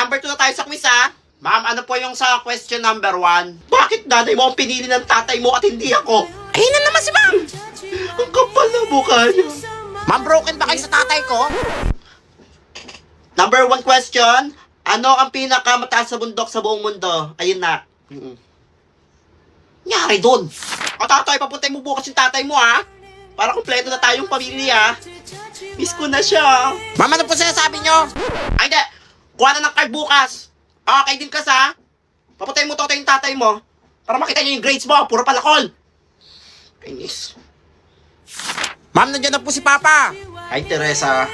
number 2 na tayo sa quiz, ha? Ma'am, ano po yung sa question number 1? Bakit nanay mo ang pinili ng tatay mo at hindi ako? Ayun na naman si ma'am. Ang kapal na mukha niya. Ma'am, broken ba kayo sa tatay ko? Number 1 question. Ano ang pinakamataas sa bundok sa buong mundo? Ayun na. Nyari doon. O tatay, papuntay mo bukas yung tatay mo, ha? Para kumpleto na tayong pamilya. Miss ko na siya. Ma'am, ano po sinasabi nyo? Ay, hindi. Kuha na ng card bukas. Okay din ka sa. Papuntay mo yung tatay mo. Para makita niyo yung grades mo. Puro palakol. Kainis. Ma'am, nandiyan na po si Papa. Hi, Teresa.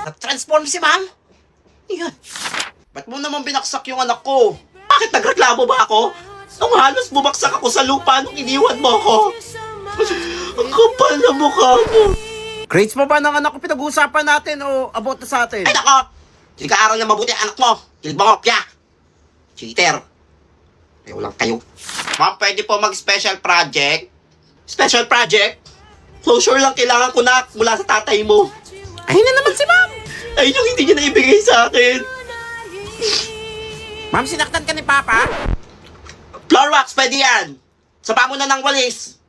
Nag-transform si ma'am? Yan. Ba't mo naman binaksak yung anak ko? Bakit nagreklamo ba ako? Nung halos bumagsak ako sa lupa nung iniwan mo ako. Ang kapal na mukha mo. Grades mo ba ng anak ko pinag-uusapan natin o about na sa atin? Ay nako! Hindi ka aral na mabuti ang anak mo. Kilig mo kopya. Cheater. Ayaw lang kayo. Ma'am, pwede po mag-special project? Special project? Closure lang kailangan ko na mula sa tatay mo. Ayun na naman si ma'am. Ayun yung hindi niya naibigay sa akin. Ma'am, sinaktan ka ni Papa? Floor wax, pwede yan. Saba mo na ng walis.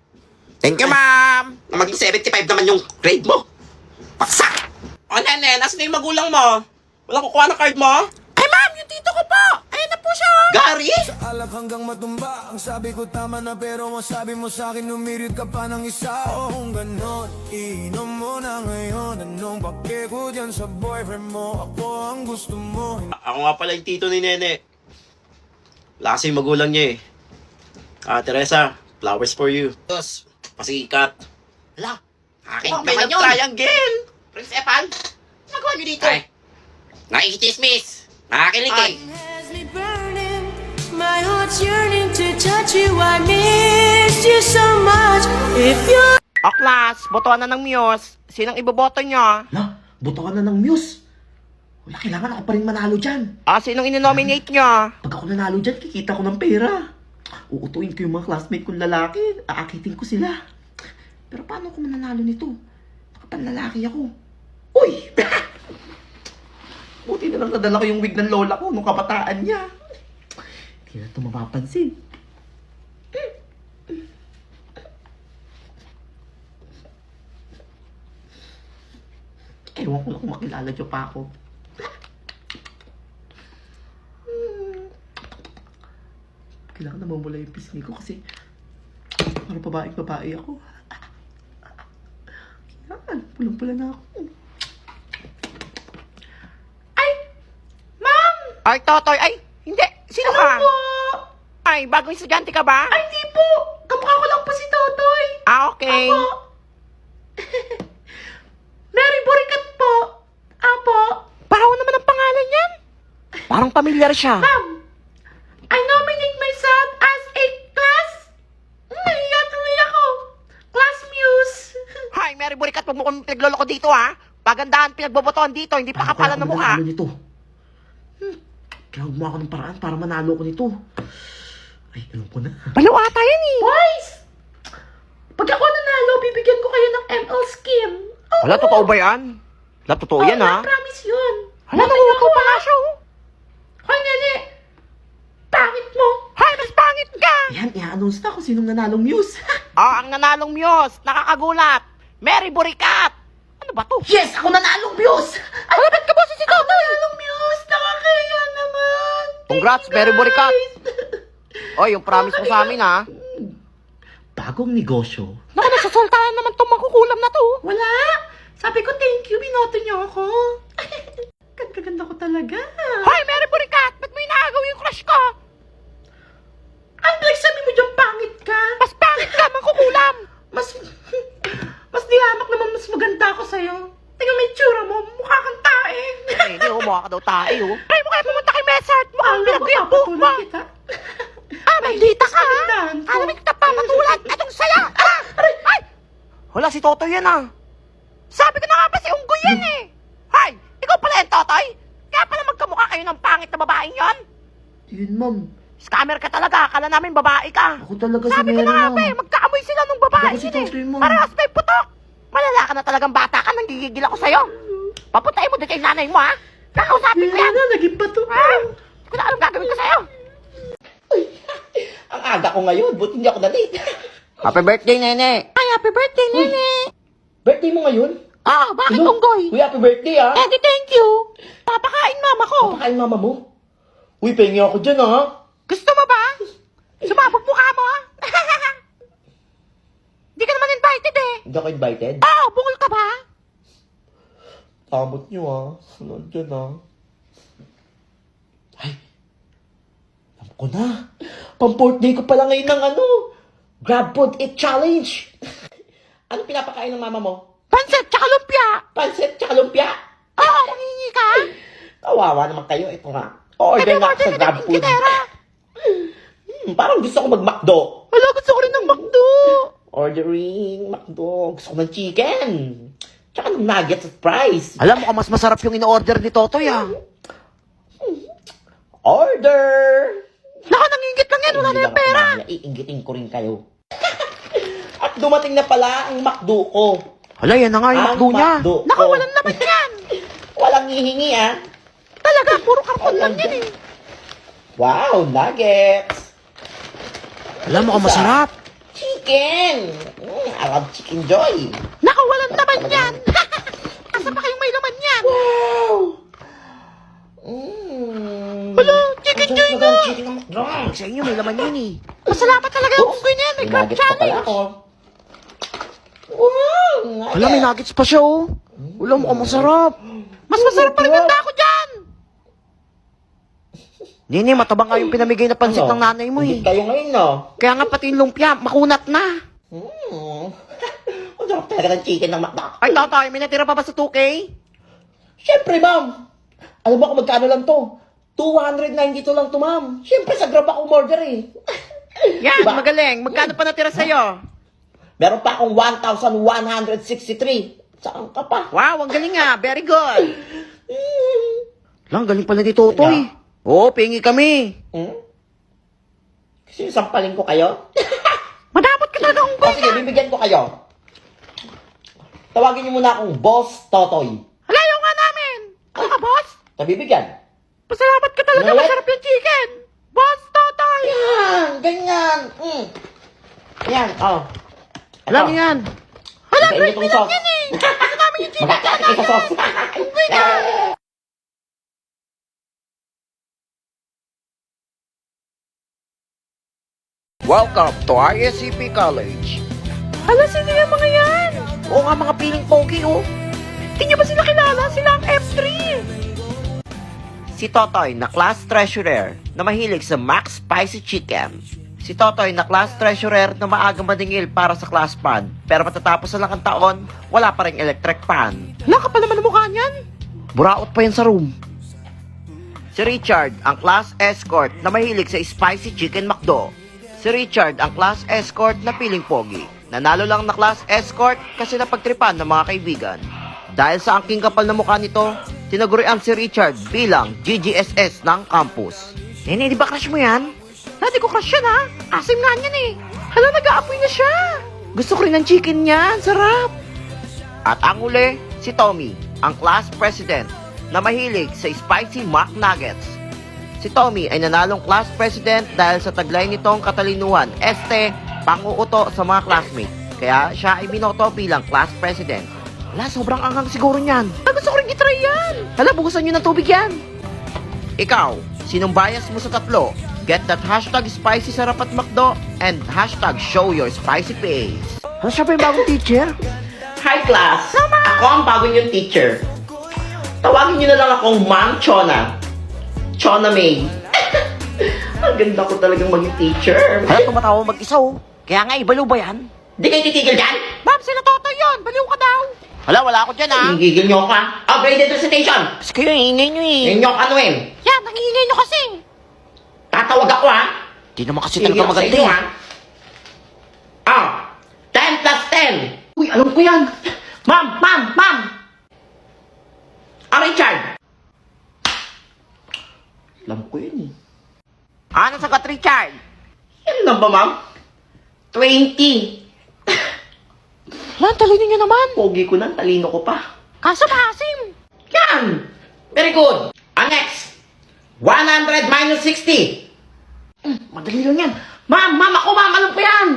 Thank you, ma'am. Na maging 75 naman yung grade mo. Paksak! O nene, nasan na yung magulang mo? Walang kukuha ng card mo? Ay, ma'am, yung tito ko po. Ayun na po siya. Gary? Alak hanggang matumba. Ang sabi ko tama na pero masabi mo sa'kin umirit ka pa ng isa. O kung ganon, inom mo na ngayon. Anong pake ko dyan sa boyfriend mo? Ako ang gusto mo. Ako nga pala yung tito ni Nene. Wala kasi yung magulang niya eh. Teresa, flowers for you. Tapos, pasikat. Hala, akin may naman yun. Triangle. Prince Epan, nagawa niyo dito? Ay, nakikichismis. Nakakilig eh. My heart's yearning to touch you. I miss you so much. If you O, class, botohan na ng Muse. Sinang iboboto nyo? Na, boto ka na ng Muse. Wala, kailangan ako pa rin manalo dyan. Sinong inonominate nyo? Pag ako nanalo dyan, kikita ko ng pera. Uutuin ko yung mga classmate kong lalaki. Aakitin ko sila. Pero paano ako mananalo nito? Nakapanlalaki ako. Uy! Buti na lang nadala ko yung wig ng lola ko nung kabataan niya. Hindi na ito mapapansin. Ewan ko lang kung makilala niyo pa ako. Kailangan na mamula yung pisngi ko kasi parang babae ako. Kailangan, pulang-pula na ako. Ay, Totoy. Ay, hindi. Sino ka? Ano po? Ay, bagong estudyante ka ba? Ay, di po! Kamukha ko lang po si Totoy. Okay. Apo. Mary Burikat po. Apo. Bahaw naman ang pangalan yan. Parang pamilyar siya. Ma'am, I nominate myself as a class. Nahiya tuloy ako. Class Muse. Hi, Mary Burikat, huwag mo kong pinagloloko dito, ha? Pagandahan pinagbobotohan dito, hindi pa kapalan ng mukha. Nito? Kailangan gumawa ako ng paraan para manalo ko nito. Ay, alam ko na. Balaw ata yan eh. Boys! Pag ako nanalo, bibigyan ko kayo ng ML scheme. Oh, Hala, totoo ba yan? Hala, totoo yan, ha? promise yun. Hala, nanguto pa nga siya, oh. Hoy, nene! Pangit mo! Hi, mas pangit ka! Ayan, i-announce na kung sinong nanalong Muse. Ang nanalong Muse, nakakagulat. Mary Burikat. Ano ba to? Yes! Ako nanalong Muse! Ay, Ba't ka ba si ako nanalong Muse! Nakakaya naman! Congrats, Mary Burikat. Oy, yung promise mo sa amin, ha? Bagong negosyo. Naku, nagsasaltahan naman itong makukulam na to. Wala! Sabi ko, thank you, binoto niyo ako. Ganda ko talaga. Hi, Mary Burikat. Ba't mo inaagaw yung crush ko? Ang sabi mo dyan, pangit ka. Mas pangit ka, mangkukulam. Mas dihamak naman, mas maganda ako sa'yo. Tingnan mo yung tsura mo, mukha kang tae. Ay, hindi, mukha ka daw tayo. Try mo kaya pumunta kay Messart. Mukhang Alam ko, pinag-buhok mo. papatulan kita. Maldita ka, ha? Kagandahan ko. Alam mo kita papatulan. Atong saya. Ay! Wala, si Totoy yan, ha? Sabi ko na nga ba si Unggoy yan, eh. Hay, ikaw pala yan, Totoy. Kaya pala magkamukha kayo ng pangit na babaeng yon. Yun, ma'am. Scammer ka talaga. Akala namin babae ka. Ako talaga si Sabi ko Mary, na nga ma'am. ba, magkaamoy sila nung babae Ako si yun, eh. Totoy, ma'am. Parehas may putok. Malala ka na talagang bata ka, nanggigigil ako sa'yo. Papuntahin mo din kay nanay mo, ha? Kakausapin ko yan. Naging pato. Hindi ko na alam gagawin ko sa'yo. Ang aga ko ngayon, buti hindi ako na-late. Happy birthday, Nene. Ay, happy birthday, Nene. Birthday mo ngayon? Ah, bakit, Ano? Unggoy? Uy, happy birthday ah! Eh, di thank you. Papakain mama ko. Papakain mama mo? Uy, pengi ako dyan ah! Gusto mo ba? Sumabog mukha mo, ha? Hindi ka naman invited, eh. Hindi ako invited? Oo, bungol ka ba? Tamot nyo ah. Nandyan ah. Ay! Alam ko na. Pang-birthday ko pala ngayon ng ano. Grab Food Eat Challenge. Ano pinapakain ng mama mo? Pansit tsaka lumpia. Pansit tsaka lumpia. Oo, mangingi ka. Kawawa naman kayo. Ito nga. Order na ako sa Grab Food. Parang gusto ko mag-McDo. Wala, gusto ko rin ng McDo. Ordering McDo. Gusto ko ng chicken. Tsaka ng nuggets at fries. Alam mo, mas masarap yung in-order ni Totoy, ah. Order! Naka, nangingit lang yan. Wala na yung pera. Iingitin ko rin kayo. At dumating na pala ang McDo ko. Hala, yan na nga yung Ang McDo niya. McDo Naka, ko. walang naman yan. Walang hihingi ah. Talaga, puro karton lang yan, eh. Wow, nuggets. Alam mo kung masarap. Chicken. I love Chicken Joy. Naka, walang naman yan. Asa pa kayong may laman yan? Wow. Hala, Chicken Joy nga. Chicken ng McDo. Sa inyo, may laman yun, eh. Masalamat talaga yung unggoy na yan. May crab nuggets pa pala challenge. ako. Wow, nuggets. Hala, may nuggets pa siya, oh. Wala mo kung masarap. Mas masarap pa rin ang dako dyan. Nini, matabang nga yung pinamigay na pansit ng nanay mo, eh. Hindi kayo ngayon, no? Kaya nga pati yung lumpia, makunat na. Ang sarap talaga ng chicken ng McDo. Ay, Totoy, may natira pa ba sa 2K? Siyempre, ma'am. Alam mo kung magkano lang to? 292 lang to, ma'am. Siyempre, sa Grab ako umorder eh. Yan, Diba? magaling. Magkano pa natira sa'yo? Meron pa akong 1,163. Saan ka pa? Wow, ang galing nga. Very good. Lang, galing pala ni Totoy. Oo, pingi kami. Kasi sampalin ko kayo? Madamot ka talaga O unggoy sige, na. bibigyan ko kayo. Tawagin niyo muna akong Boss Totoy. Halayo nga namin. Ano ka, boss? Tabibigyan. Pasalamat ka talaga. Ano yan? Masarap yung chicken. Boss Totoy. Yan, ganyan. Yan, oh. Alam niyo yan. Hala, Sa inyo great tong meal lang sauce. yan, eh. Gusto namin yung chicken. Magkakain kayo sa sauce. Unggoy na. Welcome to ISCP College. Hala, sino yung mga yan? Oo nga, mga piling pogi, oh. Hindi niyo ba sila kilala? Sila ang F3. Si Totoy na class treasurer na mahilig sa Max Spicy Chicken. Si Totoy na class treasurer na maaga maningil para sa class fund. Pero matatapos na lang ang taon, wala pa ring electric fan. Hala, kapal naman ang mukha niyan. Buraot pa yan sa room. Si Richard ang class escort na mahilig sa Spicy Chicken McDo. Si Richard ang class escort na piling pogi. Nanalo lang na class escort kasi napagtripan ng mga kaibigan. Dahil sa angking kapal na mukha nito, tinagurian si Richard bilang GGSS ng campus. Nene, di ba crush mo yan? Dati ko crush yan, ha? Asim nga niyan, eh. Hala, nag-aapoy na siya. Gusto ko rin ng chicken niyan. Sarap. At ang uli, si Tommy, ang class president na mahilig sa Spicy McNuggets. Si Tommy ay nanalong class president dahil sa taglay nitong katalinuhan, panguuto sa mga classmates. Kaya siya ay binoto bilang class president. Hala, sobrang anghang siguro niyan. Gusto ko rin itry yan. Hala, bukusan niyo ng tubig yan. Ikaw, sinong bias mo sa tatlo? Get that hashtag spicy sarap at McDo and hashtag show your spicy face. Hala, siya pa yung bagong teacher? Hi class! Ako ang bago niyong teacher. Tawagin niyo na lang akong Ma'am Chona. Chona May. Ang ganda ko talagang maging teacher. Hala, tumatawa mag-isa, oh. Kaya nga, ibalo ba yan? Di kayo titigil dyan? Ma'am, sila Totoy yun. Baliw ka daw. Hala, wala ako dyan, ha? Hingigil niyo ka. Upgraded recitation. Kasi kayo, ingay nyo, eh. Yan yung anuin. Yan, nangingay nyo kasi. Tatawag ako ha. Di naman kasi Hingigil talaga ako sa maganda, inyo eh. ha. 10 plus 10. Uy, alam ko yan. Ma'am! Richard! Alam ko yun eh. Ano sagot, Richard? Yan lang ba, ma'am? 20. Wala, ang talino niya naman. Pogi ko na, talino ko pa. Kaso maasim. Yan! Very good! Ang next, 100 minus 60. Madali lang yan. Ma'am, ako, ma'am, alam ko yan!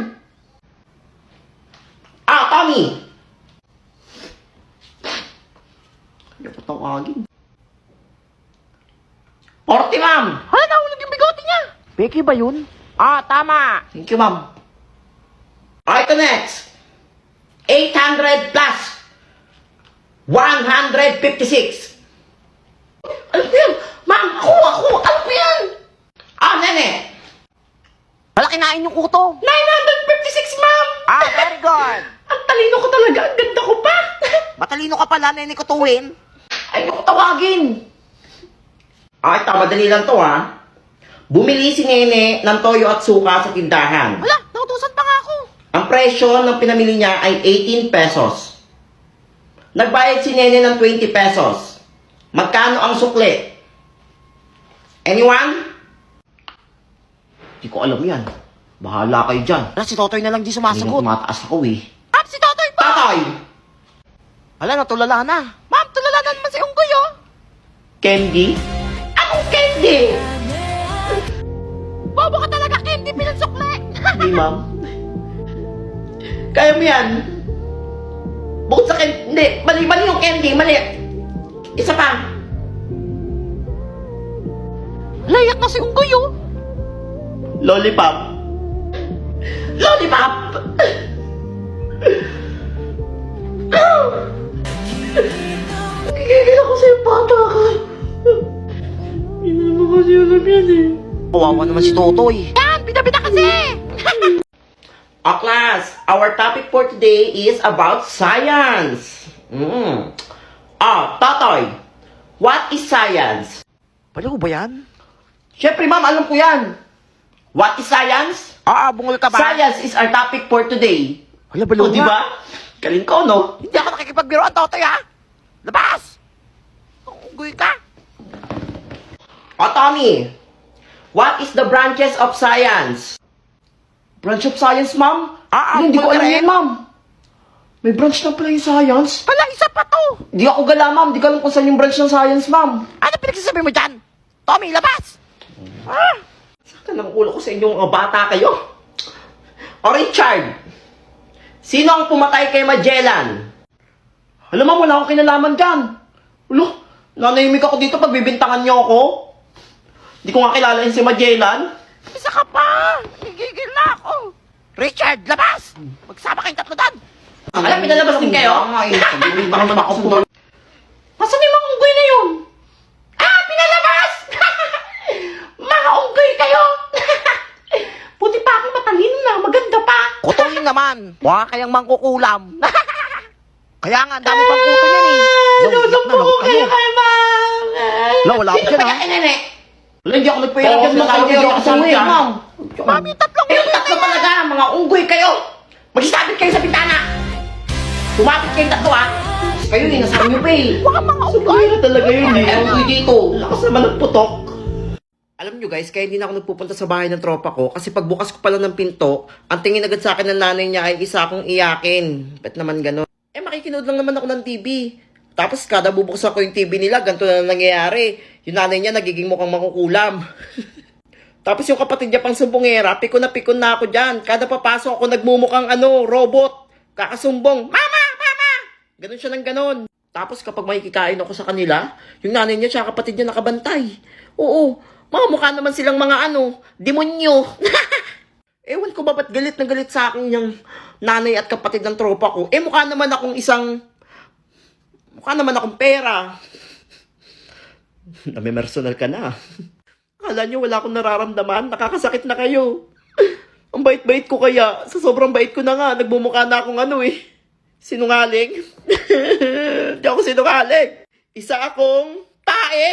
Tommy! Hindi ko tawagin. 40, ma'am! Hala, nahulog yung bigote niya. Becky ba yun? Tama. Thank you, ma'am. Ito next, 800 plus 156. Alam ko yan! Ma'am, ako! Alam ko yan! Nene! Wala, kinain yung kuto. 956, ma'am! Very good. Ang talino ko talaga, ang ganda ko pa! Matalino ka pala, nene ko tuwin. Ayoko tawagin! Ito, madali lang to, ha? Bumili si Nene ng toyo at suka sa tindahan. Wala, nautusan pa nga ako. Ang presyo ng pinamili niya ay 18 pesos. Nagbayad si Nene ng 20 pesos. Magkano ang sukli? Anyone? Hindi ko alam yan. Bahala kayo dyan. Wala, si Totoy na lang di Hindi sumasagot. tumataas ako eh. Ma'am, si Totoy pa! Tatoy! Wala, natulala na. Ma'am, tulala na naman si Unggoy, oh. Candy? Anong candy? Bobo ka talaga, Candy, pinansukli. Hindi, ma'am. Kaya mo yan. Bukod sa candy. Hindi, mali yung candy, mali. Isa pa. Layak na si Unggoy, oh. Lollipop. Lollipop! Gigigil ako sa'yo, bata ka. Hindi mo kasi alam yan eh. Kawawa naman si Totoy. Yan, bida-bida kasi. Class, our topic for today is about science. Totoy, what is science? Baliw ba yan? Siyempre, ma'am, alam ko yan. What is science? Bungol ka ba? Science is our topic for today. Wala, baliw O, di nga. ba? Galing ko, no? Hindi ako nakikipagbiroan, Totoy, ha? Labas! Unggoy ka. Tommy, what is the branches of science? Branch of science, ma'am? Hindi ko bungol ka alam rin. yan, ma'am. May branch na pala yung science. Wala, isa pa to. Di ako gala, ma'am. Di ko alam kung saan yung branch ng science, ma'am. Ano pinagsasabi mo dyan? Tommy, labas! Saka ng ulo ko sa inyong mga bata kayo. O Richard, sino ang pumatay kay Magellan? Alam mo, wala akong kinalaman dyan. Ulo, nanahimik ako dito pag bibintangan niyo ako. Hindi ko nga kilala yung si Magellan. Isa ka pa! Nagigil na ako! Richard, labas! Magsama kayong tatlo doon! Alam, pinalabas din kayo? Bibintangan naman ako po. Nasaan yung mga unggoy na yun? Pinalabas! Mga unggoy kayo! Buti pa akong matalino na, maganda pa. Kutuin naman! Mukha kayang mangkukulam! Kaya nga, ang dami pang kuto niyan eh! Nudumpo ko kayo kay ma'am. Wala, wala ako Sino dyan, ba ha? yan, nene? Wala, hindi ako nagpahirap Oo, yan. sinasabi ko, Hindi ako kasama kasama yan, ma'am. Ma'am, yung tatlong Kayong tatlo talaga, mga unggoy kayo! Magsasabit kayo sa bintana! Sumapit kayong tatlo, ha? Kayo, inasabi niyo pa eh. Baka mga unggoy! Pahira talaga yun eh. Ang unggoy dito. Lakas naman ng putok. Alam nyo guys, kaya hindi na ako nagpupunta sa bahay ng tropa ko kasi pagbukas ko pala ng pinto, ang tingin agad sa akin ng nanay niya ay isa akong iyakin. Ba't naman gano'n? Makikinood lang naman ako ng TV. Tapos kada bubuksan ko yung TV nila, ganito na nangyayari. Yung nanay niya nagiging mukhang makukulam. Tapos yung kapatid niya pang sumbongera, pikon na ako dyan. Kada papasok ako nagmumukhang robot. Kakasumbong, Mama! Mama! Ganon siya ng ganon. Tapos kapag makikikain ako sa kanila, yung nanay niya tsaka kapatid niya nakabantay. Oo, mga mukha naman silang mga demonyo. Ewan ko ba ba't galit na galit sa akin yung nanay at kapatid ng tropa ko. Mukha naman akong pera. Nami-personal ka na. Akala nyo wala akong nararamdaman, nakakasakit na kayo. Ang bait-bait ko kaya, sa sobrang bait ko na nga, nagmumukha na akong sinungaling. Hindi ako sinungaling. Isa akong tae.